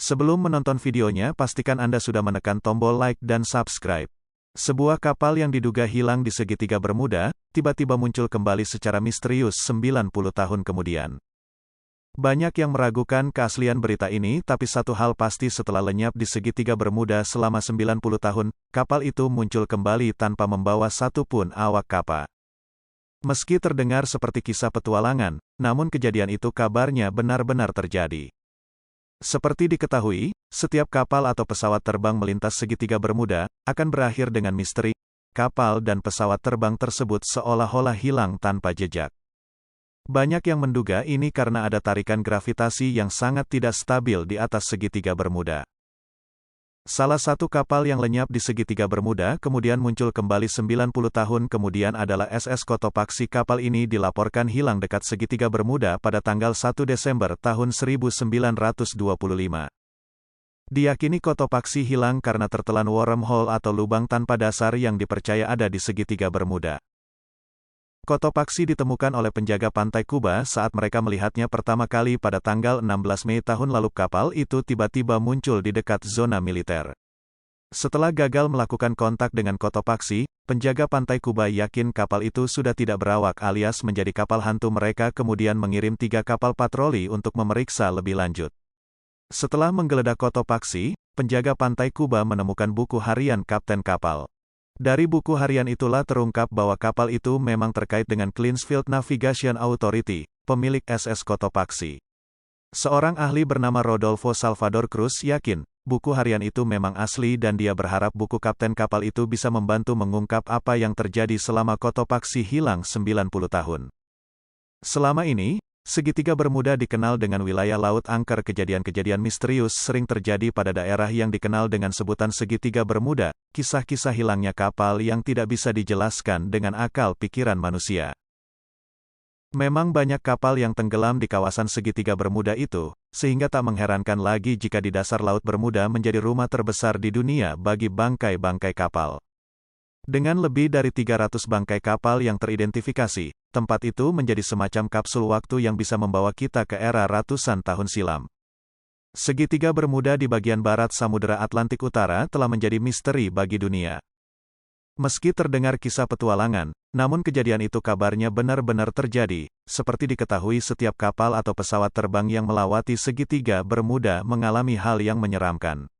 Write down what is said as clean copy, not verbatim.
Sebelum menonton videonya, pastikan Anda sudah menekan tombol like dan subscribe. Sebuah kapal yang diduga hilang di segitiga Bermuda, tiba-tiba muncul kembali secara misterius 90 tahun kemudian. Banyak yang meragukan keaslian berita ini, tapi satu hal pasti setelah lenyap di segitiga Bermuda selama 90 tahun, kapal itu muncul kembali tanpa membawa satu pun awak kapal. Meski terdengar seperti kisah petualangan, namun kejadian itu kabarnya benar-benar terjadi. Seperti diketahui, setiap kapal atau pesawat terbang melintas segitiga Bermuda, akan berakhir dengan misteri. Kapal dan pesawat terbang tersebut seolah-olah hilang tanpa jejak. Banyak yang menduga ini karena ada tarikan gravitasi yang sangat tidak stabil di atas segitiga Bermuda. Salah satu kapal yang lenyap di segitiga Bermuda kemudian muncul kembali 90 tahun kemudian adalah SS Cotopaxi. Kapal ini dilaporkan hilang dekat segitiga Bermuda pada tanggal 1 Desember tahun 1925. Diyakini Cotopaxi hilang karena tertelan wormhole atau lubang tanpa dasar yang dipercaya ada di segitiga Bermuda. Cotopaxi ditemukan oleh penjaga pantai Kuba saat mereka melihatnya pertama kali pada tanggal 16 Mei tahun lalu. Kapal itu tiba-tiba muncul di dekat zona militer. Setelah gagal melakukan kontak dengan Cotopaxi, penjaga pantai Kuba yakin kapal itu sudah tidak berawak alias menjadi kapal hantu. Mereka kemudian mengirim 3 kapal patroli untuk memeriksa lebih lanjut. Setelah menggeledah Cotopaxi, penjaga pantai Kuba menemukan buku harian kapten kapal. Dari buku harian itulah terungkap bahwa kapal itu memang terkait dengan Cleansfield Navigation Authority, pemilik SS Cotopaxi. Seorang ahli bernama Rodolfo Salvador Cruz yakin, buku harian itu memang asli dan dia berharap buku kapten kapal itu bisa membantu mengungkap apa yang terjadi selama Cotopaxi hilang 90 tahun. Selama ini, segitiga Bermuda dikenal dengan wilayah laut angker. Kejadian-kejadian misterius sering terjadi pada daerah yang dikenal dengan sebutan segitiga Bermuda, kisah-kisah hilangnya kapal yang tidak bisa dijelaskan dengan akal pikiran manusia. Memang banyak kapal yang tenggelam di kawasan segitiga Bermuda itu, sehingga tak mengherankan lagi jika di dasar Laut Bermuda menjadi rumah terbesar di dunia bagi bangkai-bangkai kapal. Dengan lebih dari 300 bangkai kapal yang teridentifikasi, tempat itu menjadi semacam kapsul waktu yang bisa membawa kita ke era ratusan tahun silam. Segitiga Bermuda di bagian barat Samudera Atlantik Utara telah menjadi misteri bagi dunia. Meski terdengar kisah petualangan, namun kejadian itu kabarnya benar-benar terjadi. Seperti diketahui, setiap kapal atau pesawat terbang yang melewati segitiga Bermuda mengalami hal yang menyeramkan.